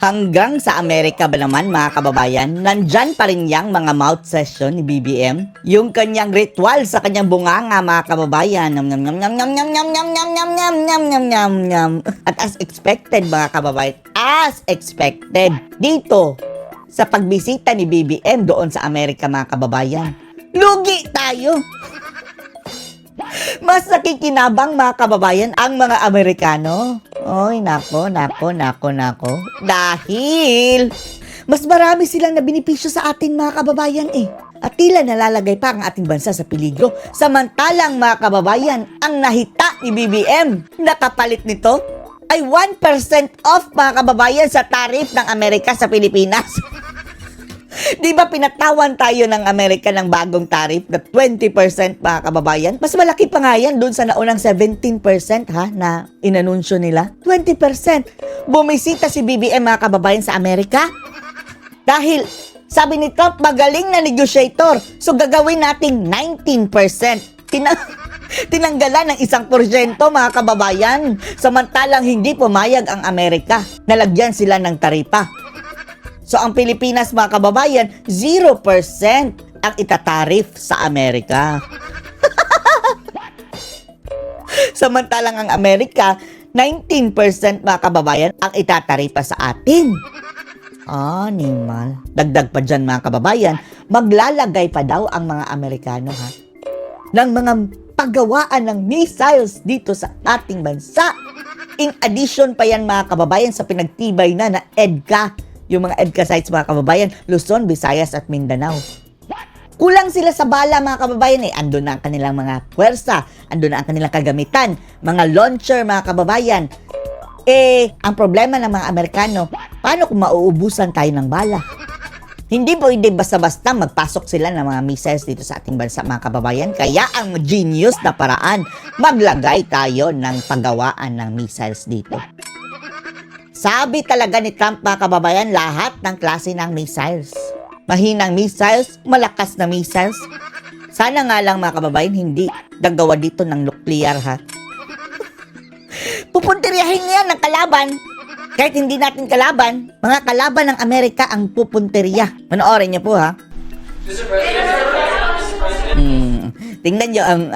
Hanggang sa Amerika ba naman mga kababayan, nandyan pa rin yang mga mouth session ni BBM. Yung kanyang ritual sa kanyang bunganga mga kababayan. Nyam, nyam, nyam, nyam, nyam, nyam, nyam, nyam, nyam, nyam, nyam, nyam, nyam, nyam, nyam. At as expected mga kababayan, as expected, dito sa pagbisita ni BBM doon sa Amerika mga kababayan, lugi tayo. Mas nakikinabang mga kababayan ang mga Amerikano. Oy, nako. Dahil mas marami silang nabenepisyo sa atin mga kababayan eh. At tila nalalagay pa ang ating bansa sa peligro. Samantalang mga kababayan, ang nahita ni BBM, nakapalit nito ay 1% off mga kababayan sa tarif ng Amerika sa Pilipinas. Di ba pinatawan tayo ng Amerika ng bagong tarif na 20% mga kababayan? Mas malaki pa nga yan dun sa naunang 17% ha, na inanunsyo nila. 20%. Bumisita si BBM mga kababayan sa Amerika. Dahil sabi ni Trump, magaling na negotiator. So gagawin nating 19%. Tinanggalan ng 1% mga kababayan. Samantalang hindi pumayag ang Amerika. Nalagyan sila ng taripa. So, ang Pilipinas, mga kababayan, 0% ang itatarif sa Amerika. Samantalang ang Amerika, 19% mga kababayan ang itataripa sa atin. Animal. Dagdag pa dyan mga kababayan, maglalagay pa daw ang mga Amerikano ng mga paggawaan ng missiles dito sa ating bansa. In addition pa yan mga kababayan sa pinagtibay na EDCA. Yung mga EDCA sites mga kababayan, Luzon, Visayas at Mindanao. Kulang sila sa bala mga kababayan eh. Andun na ang kanilang mga puwersa, andun na ang kanilang kagamitan, mga launcher mga kababayan. Ang problema ng mga Amerikano, paano kung mauubusan tayo ng bala? Hindi pwede basta-basta magpasok sila ng mga missiles dito sa ating bansa mga kababayan. Kaya ang genius na paraan, maglagay tayo ng paggawaan ng missiles dito. Sabi talaga ni Trump mga kababayan, lahat ng klase ng missiles. Mahinang missiles, malakas na missiles. Sana nga lang mga kababayan, hindi gagawa dito ng nuclear ha. Pupuntiryahin niya ng kalaban. Kahit hindi natin kalaban, mga kalaban ng Amerika ang pupuntirya. Panoorin niyo po ha. Tingnan niyo ang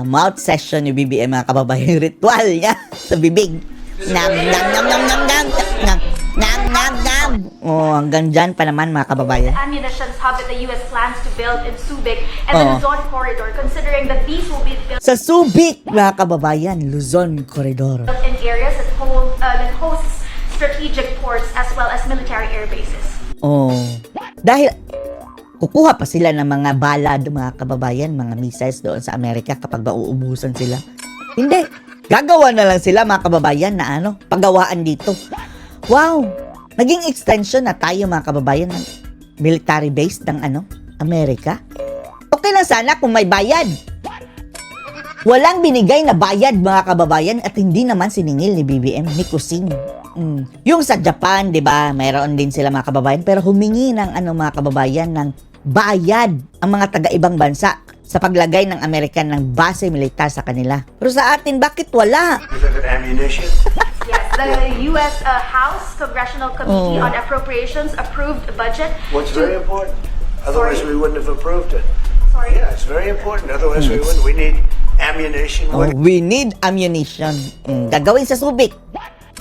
mouth session ni BBM mga kababayan, ritual niya sa bibig. Nam. Oh, hanggang dyan pa naman mga kababayan. Ammunitions hub that the U.S. plans to build in Subic and the Luzon corridor, considering that these will be built sa Subic mga kababayan, Luzon corridor. in areas that hosts strategic ports as well as military air bases. Oh, dahil kukuha pa sila ng mga bala mga kababayan, mga missiles doon sa Amerika kapag mauubusan sila. Hindi. Gagawa na lang sila mga kababayan na paggawaan dito. Wow! Naging extension na tayo mga kababayan ng military base ng Amerika. Okay lang sana kung may bayad. Walang binigay na bayad mga kababayan at hindi naman siningil ni BBM, ni Kusing. Yung sa Japan, 'di ba? Mayroon din sila mga kababayan pero humingi ng mga kababayan ng bayad ang mga taga-ibang bansa sa paglagay ng Amerikan ng base militar sa kanila. Pero sa atin, bakit wala? Yes, the U.S. House Congressional Committee on Appropriations approved a budget. What's very important. Otherwise, we wouldn't have approved it. Sorry? Yeah, it's very important. Otherwise, we wouldn't. We need ammunition. We need ammunition. Gagawin sa Subic.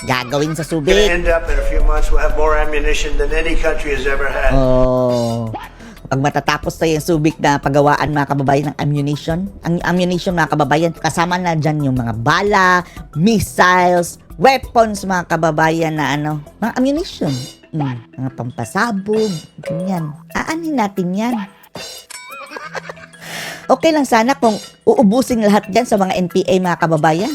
Gagawin sa We're going Subic. to end up in a few months, we'll have more ammunition than any country has ever had. Pag matatapos tayo yung Subic na paggawaan mga kababayan ng ammunition, ang ammunition mga kababayan, kasama na dyan yung mga bala, missiles, weapons mga kababayan na mga ammunition. Mga pampasabog, ganyan. Aanin natin yan. Okay lang sana kung uubusin lahat dyan sa mga NPA mga kababayan.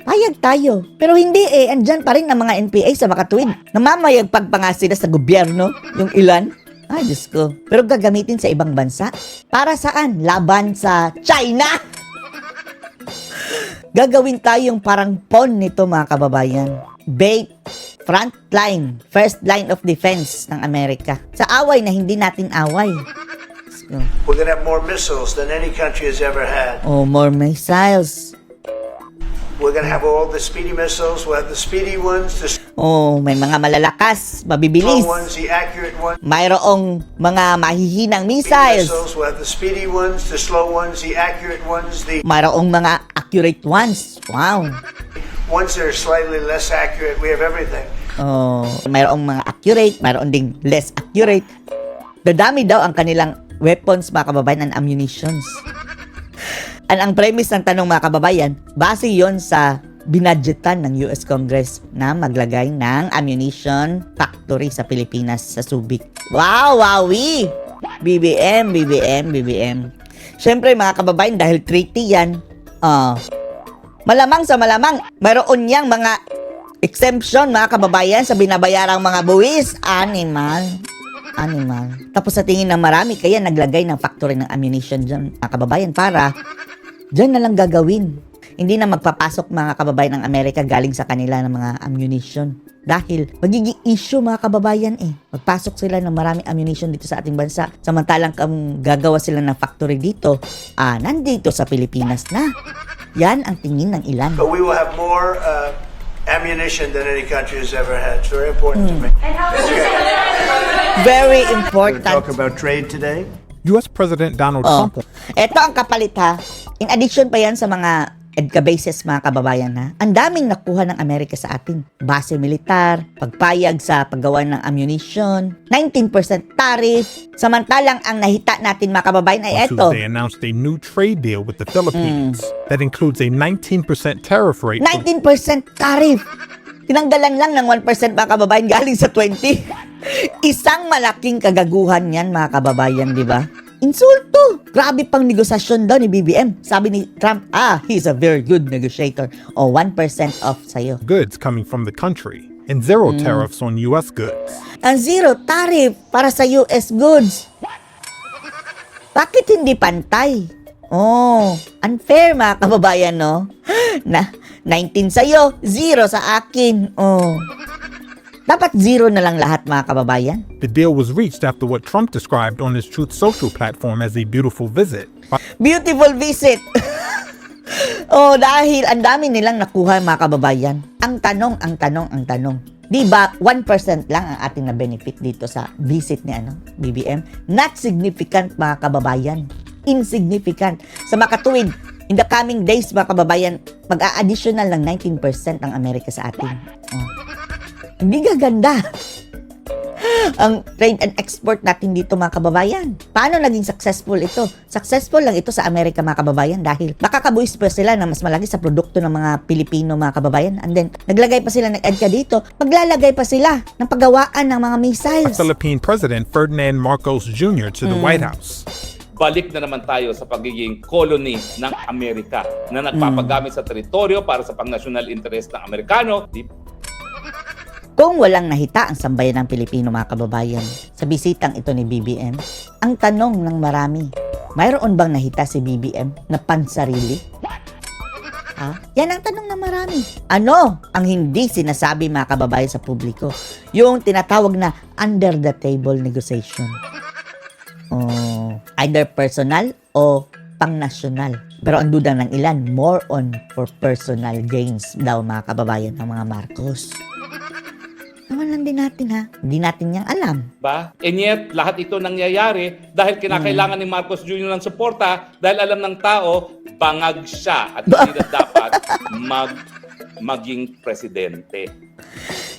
Payag tayo. Pero hindi andyan pa rin ang mga NPA sa makatuwid. Namamayagpag pa nga sila sa gobyerno, yung ilan. Ay, Diyos ko. Pero gagamitin sa ibang bansa? Para saan? Laban sa China! Gagawin tayong parang pawn nito mga kababayan. Bait, front line, first line of defense ng Amerika. Sa away na hindi natin away. We're going to have more missiles than any country has ever had. Oh, more missiles. We're going to have all the speedy missiles. We'll have the speedy ones. Oh, may mga malalakas, Slow mabibilis. ones, the accurate ones. Mayroong mga mahihinang Missiles. missiles. We'll have the speedy ones, the slow ones, the accurate ones, the Mayroong mga accurate ones. Wow. ones that are slightly less accurate. We have everything. Oh, mayroong mga accurate, mayroon ding less accurate. Dadami daw ang kanilang weapons, mga kababayan, and ammunitions. Ang premise ng tanong, mga kababayan, base yon sa binadgetan ng US Congress na maglagay ng ammunition factory sa Pilipinas, sa Subic. Wow, wowie! BBM, BBM, BBM. Siyempre, mga kababayan, dahil treaty yan, malamang sa malamang, mayroon niyang mga exemption, mga kababayan, sa binabayarang mga buwis. Animal. Tapos sa tingin ng marami, kaya naglagay ng factory ng ammunition dyan, mga kababayan, para dyan na lang gagawin. Hindi na magpapasok, mga kababayan, ng Amerika galing sa kanila ng mga ammunition. Dahil magiging issue, mga kababayan, magpasok sila ng maraming ammunition dito sa ating bansa. Samantalang gagawa sila ng factory dito, nandito sa Pilipinas na. Yan ang tingin ng ilan. But we will have more ammunition than any country has ever had. It's very important to me. And how Very We'll important. talk about trade today. U.S. President Donald Oh. Trump Ito ang kapalit, ha. In addition pa yan sa mga EDCA bases, mga kababayan, ha. Ang daming nakuha ng Amerika sa atin. Base militar, pagpayag sa paggawa ng ammunition, 19% tariff. Samantalang ang nahita natin, mga kababayan, ay on eto. Tuesday announced a new trade deal with the Philippines that includes a 19% tariff rate. 19% tariff. Tinanggalan lang ng 1%, mga kababayan, galing sa 20. Isang malaking kagaguhan yan, mga kababayan, di ba? Insulto! Grabe pang negosasyon daw ni BBM. Sabi ni Trump, he's a very good negotiator. O 1% off sa'yo. Goods coming from the country and zero tariffs on U.S. goods. Ang zero tariff para sa US goods. Bakit hindi pantay? Oh, unfair, mga kababayan, no? Na 19 sa'yo, 0 sa akin. Oh. Dapat 0 na lang lahat, mga kababayan. The deal was reached after what Trump described on his Truth Social platform as a beautiful visit. Beautiful visit. Dahil ang dami nilang nakuha, mga kababayan. Ang tanong. Di ba 1% lang ang ating na benefit dito sa visit ni BBM? Not significant, mga kababayan. Insignificant. Sa makatuwid, in the coming days, mga kababayan, mag-a-additional ng 19% ang Amerika sa atin. Hindi gaganda ang trade and export natin dito, mga kababayan. Paano naging successful ito? Successful lang ito sa Amerika, mga kababayan, dahil makakabuhis pa sila na mas malaki sa produkto ng mga Pilipino, mga kababayan. And then, naglagay pa sila ng EDCA dito. Maglalagay pa sila ng paggawaan ng mga missiles. Philippine President Ferdinand Marcos Jr. to the White House. Balik na naman tayo sa pagiging colony ng Amerika na nagpapagamit sa teritoryo para sa pang-national interest ng Amerikano. Kung walang nahita ang sambayan ng Pilipino, mga kababayan, sa bisitang ito ni BBM, ang tanong ng marami, mayroon bang nahita si BBM na pansarili? Yan ang tanong ng marami. Ano ang hindi sinasabi, mga kababayan, sa publiko? Yung tinatawag na under the table negotiation. Either personal o pang-national. Pero ang duda ng ilan, more on for personal gains daw, mga kababayan, ng mga Marcos. Naman lang din natin, ha? Hindi natin niyang alam. Ba? And yet, lahat ito nangyayari dahil kinakailangan ni Marcos Jr. ng suporta dahil alam ng tao, bangag siya at hindi na dapat maging presidente.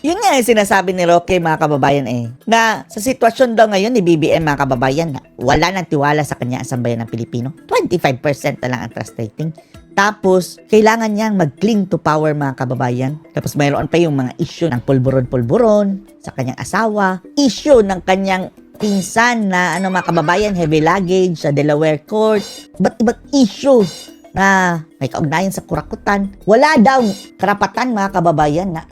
Yun nga yung sinasabi ni Roque, mga kababayan, na sa sitwasyon daw ngayon ni BBM, mga kababayan, na wala nang tiwala sa kanya ang sambayan ng Pilipino. 25% na lang ang trust rating. Tapos, kailangan niyang mag-cling to power, mga kababayan. Tapos mayroon pa yung mga issue ng pulburon-pulburon sa kanyang asawa. Issue ng kanyang pinsan na, mga kababayan, heavy luggage sa Delaware Court. Iba't issue na may kaugnayan sa kurakutan. Wala daw karapatan, mga kababayan, na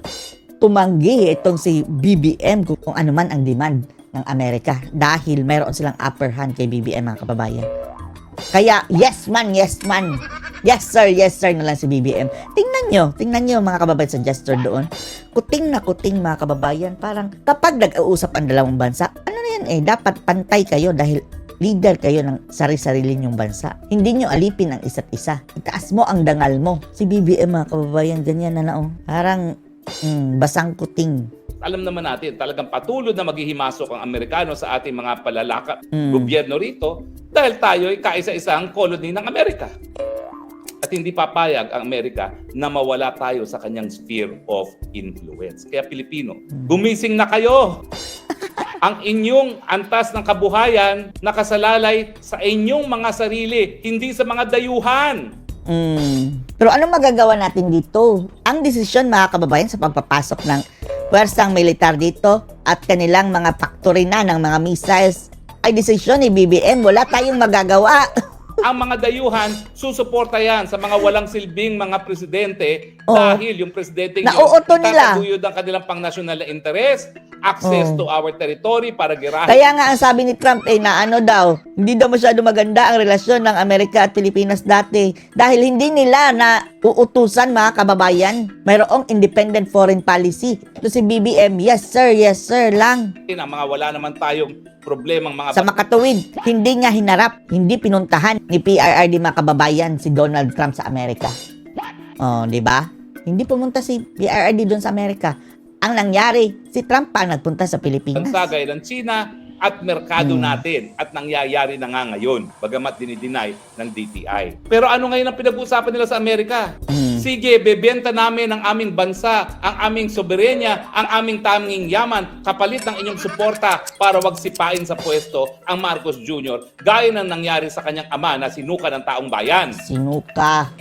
tumanggi itong si BBM kung ano man ang demand ng Amerika dahil mayroon silang upper hand kay BBM, mga kababayan. Kaya, yes man, yes sir na lang si BBM. Tingnan nyo mga kababayan sa gesture doon. Kuting na kuting, mga kababayan. Parang kapag nag-uusap ang dalawang bansa, ano na yan dapat pantay kayo dahil leader kayo ng sarili-sarili nyong bansa. Hindi nyo alipin ang isa't isa. Itaas mo ang dangal mo. Si BBM, mga kababayan, ganyan na naong. Parang Basang kuting. Alam naman natin, talagang patuloy na maghihimasok ang Amerikano sa ating mga palalaka gobyerno rito dahil tayo ay kaisa-isang colony ng Amerika. At hindi papayag ang Amerika na mawala tayo sa kanyang sphere of influence. Kaya Pilipino, gumising na kayo! Ang inyong antas ng kabuhayan nakasalalay sa inyong mga sarili, hindi sa mga dayuhan. Pero anong magagawa natin dito? Ang desisyon, mga kababayan, sa pagpapasok ng pwersang militar dito at kanilang mga factory na ng mga missiles ay desisyon ni BBM. Wala tayong magagawa. Ang mga dayuhan, susuporta yan sa mga walang silbing mga presidente dahil yung presidente Nauuto nila. itataguyod ang kanilang pang-national na interest, access to our territory para girahin. Kaya nga ang sabi ni Trump na ano daw, hindi daw masyado maganda ang relasyon ng Amerika at Pilipinas dati dahil hindi nila na uutusan, mga kababayan. Mayroong independent foreign policy. Ito si BBM, yes sir lang. Ang mga wala naman tayong problemang mga Sa makatuwid, hindi nga hinarap, hindi pinuntahan ni PRRD, mga kababayan, si Donald Trump sa Amerika. Oh, di ba? Hindi pumunta si PRRD doon sa Amerika. Ang nangyari, si Trump pa nagpunta sa Pilipinas. bansa gaya ng China at merkado natin at nangyayari na nga ngayon, bagamat dinideny ng DTI. Pero ano ngayon ang pinag-uusapan nila sa Amerika? Sige, bebenta namin ang aming bansa, ang aming soberenya, ang aming tanging yaman, kapalit ng inyong suporta para wag sipain sa pwesto ang Marcos Jr. gaya ng nangyari sa kanyang ama na sinuka ng taong bayan. Sinuka.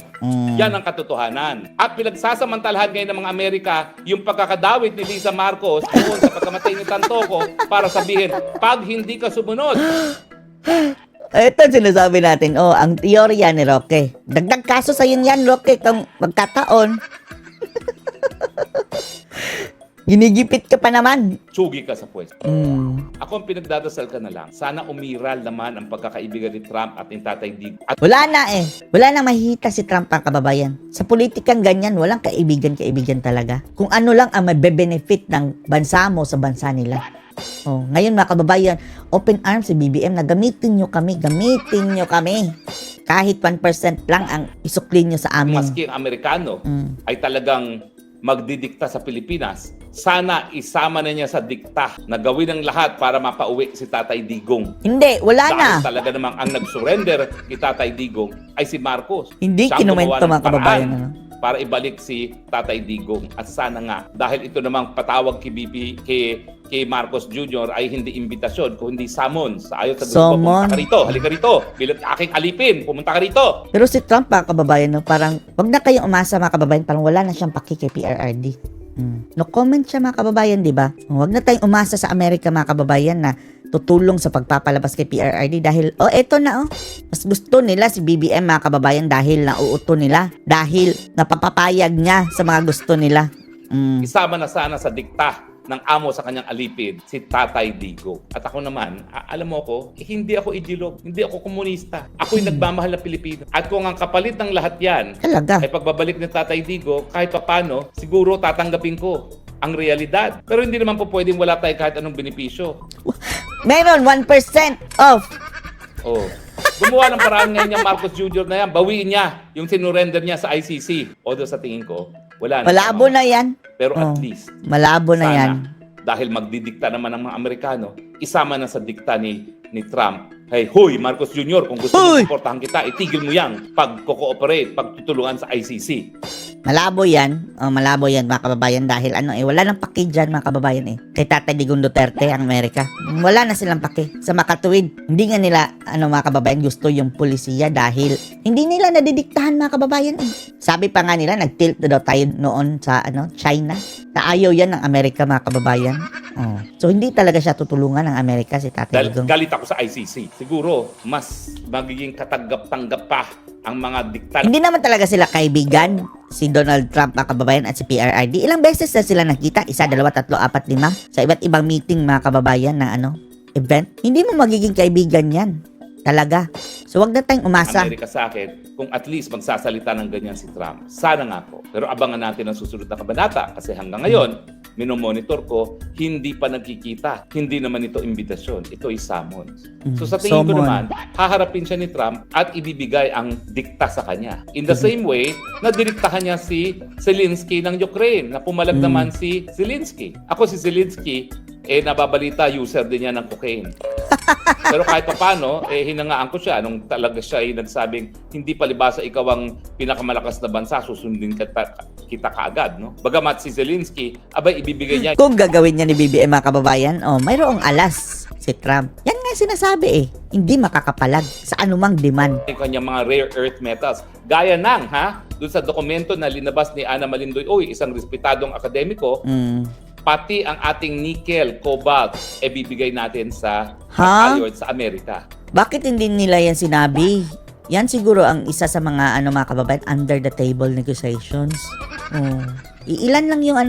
Yan ang katotohanan. At pinagsasamantalahan ngayon ng mga Amerika yung pagkakadawit ni Lisa Marcos doon sa pagkamatay ni Tantoco para sabihin, pag hindi ka sumunod, Ito sinasabi natin, ang teorya ni Roque. Dagdag kaso sa yun yan, Roque, kung magkataon. Ginigipit ka pa naman. sugi ka sa pwesto. Ako ang pinagdadasal ka na lang. Sana umiral naman ang pagkakaibigan ni Trump at ni Tatay Digong. At Wala na Wala nang mahihita si Trump, ang kababayan. Sa politikang ganyan, walang kaibigan talaga. Kung ano lang ang mabe-benefit ng bansa mo sa bansa nila. Ngayon, mga kababayan, open arms si BBM na gamitin nyo kami. Kahit 1% lang ang isukli nyo sa amin. maski ang Amerikano ay talagang magdidikta sa Pilipinas, sana isama na niya sa dikta na gawin ang lahat para mapauwi si Tatay Digong. Hindi, wala na. Dahil talaga namang ang nag-surrender kay Tatay Digong ay si Marcos. Hindi Siya ang kinumento, gumawa ng mga kababayan. paraan para ibalik si Tatay Digong. At sana nga, dahil ito namang patawag kay Marcos Jr. ay hindi imbitasyon, kundi summons. Ayaw sa grupo, Summon. pumunta ka rito, halika rito. Bilang aking alipin, pumunta ka rito. Pero si Trump, mga kababayan, parang wag na kayong umasa, mga kababayan, parang wala na siyang paki kay PRRD. No comment siya, mga kababayan, di ba? Wag na tayong umasa sa Amerika, mga kababayan, na tutulong sa pagpapalabas kay PRRD dahil, eto na, mas gusto nila si BBM, mga kababayan, dahil nauuto nila, dahil napapapayag niya sa mga gusto nila. Isama na sana sa dikta ng amo sa kanyang alipin, si Tatay Digong. At ako naman, alam mo ko, hindi ako ideolog, hindi ako komunista. Ako'y nagmamahal na Pilipino. At kung ang kapalit ng lahat yan, Talaga. ay pagbabalik ni Tatay Digong, kahit papano, siguro tatanggapin ko ang realidad. Pero hindi naman po pwedeng wala tayo kahit anong benepisyo. Meron 1% off. Gumawa ng paraan ngayon yung Marcos Jr. na yan, bawiin niya yung sinurrender niya sa ICC. Although sa tingin ko, wala na. Malabo na yan. Pero at least, Malabo na sana, yan. dahil magdidikta naman ng mga Amerikano, isama na sa dikta ni Trump. Hey, hoy, Marcos Jr., kung gusto mo suportahan kita, itigil mo yan pag-cooperate, pagtutulungan sa ICC. Malabo yan, mga kababayan, dahil wala nang paki dyan, mga kababayan kay Tatay Digong Duterte, ang Amerika. Wala na silang paki. Sa makatuwid, hindi nga nila, mga kababayan, gusto yung pulisiya dahil hindi nila nadidiktahan, mga kababayan Sabi pa nga nila, nag-tilt na daw tayo noon sa, China. Na ayaw yan ng Amerika, mga kababayan. So, hindi talaga siya tutulungan ng Amerika, si Tatay Dahil Digong. galit ako sa ICC. Siguro, mas magiging katanggap-tanggap pa ang mga dikta. Hindi naman talaga sila kaibigan, si Donald Trump, mga kababayan, at si PRRD. Ilang beses na sila nakita, 1, 2, 3, 4, 5, sa iba't ibang meeting, mga kababayan, na event. Hindi mo magiging kaibigan yan. Talaga. So, wag na tayong umasa. Amerika sa akin, kung at least magsasalita ng ganyan si Trump. Sana nga po. Pero abangan natin ang susunod na kabanata kasi hanggang ngayon, minomonitor ko, hindi pa nagkikita. Hindi naman ito imbitasyon. Ito ay summons. So sa tingin ko Summon. naman, haharapin siya ni Trump at ibibigay ang dikta sa kanya. In the same way, na diriktahan niya si Zelensky ng Ukraine, na pumalag naman si Zelensky. Ako si Zelensky, nababalita, user din niya ng cocaine. Pero kahit pa paano, hinangaan ko siya nung talaga siya ay nagsabing, hindi palibasa ikaw ang pinakamalakas na bansa, susundin kita kaagad, no? Bagamat si Zelensky, abay ibibigay niya Kung gagawin niya ni BBM mga kababayan, mayroong alas si Trump. Yan nga yung sinasabi hindi makakapalag sa anumang demand. yung kanyang mga rare earth metals. Gaya ng, doon sa dokumento na linabas ni Ana Malindoy Oy, isang respetadong akademiko, pati ang ating nickel, cobalt, bibigay natin sa alloyed sa Amerika. Bakit hindi nila yan sinabi? Yan siguro ang isa sa mga mga kababayan under the table negotiations. Iilan lang yung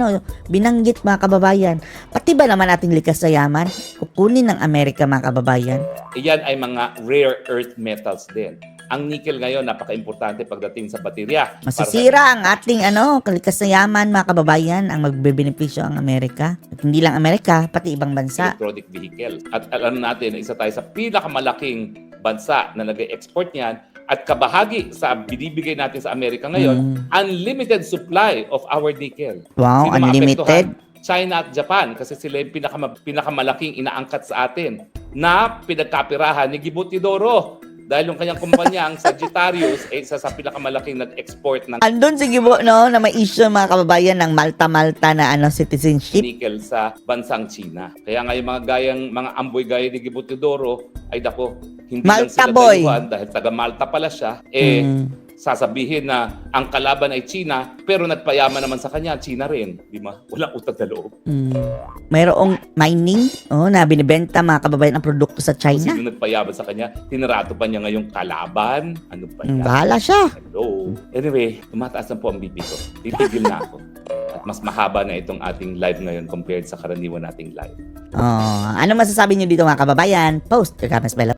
binanggit mga kababayan. Pati ba naman ating likas na yaman? Kukunin ng Amerika mga kababayan. Iyan ay mga rare earth metals din. Ang nickel ngayon, napaka-importante pagdating sa baterya. Masisira ang ating kalikas na yaman mga kababayan, ang magbebenepisyo ang Amerika. At hindi lang Amerika, pati ibang bansa. Electronic vehicle. At alam natin na isa tayo sa pinakamalaking bansa na nag-export niyan at kabahagi sa binibigay natin sa Amerika ngayon, unlimited supply of our nickel. Wow, Sino unlimited. maapektuhan? China at Japan kasi sila yung pinakamalaking inaangkat sa atin na pinagkapirahan ni Gibo Teodoro. Dahil yung kanyang kumpanya, ang Sagittarius, isa sa pinakamalaking nag-export ng Andun si Gibo, na may issue mga kababayan ng Malta na citizenship. nickel sa bansang China. Kaya nga yung mga amboy gaya ni Gibo Teodoro, ay dako, hindi lang Malta sila boy. dayuhan dahil taga Malta pala siya, sasabihin na ang kalaban ay China, pero nagpayaman naman sa kanya, China rin. Di ba? Walang utang na loob. Mayroong mining, na binibenta mga kababayan ang produkto sa China. Sino nagpayaman sa kanya, tinarato pa niya ngayong kalaban. Ano ba yan? Bahala siya. Hello. Anyway, tumataas na po ang bibi ko. Titigil na ako. At mas mahaba na itong ating live ngayon compared sa karaniwan nating live. Ano masasabi niyo dito mga kababayan? Post your comments below.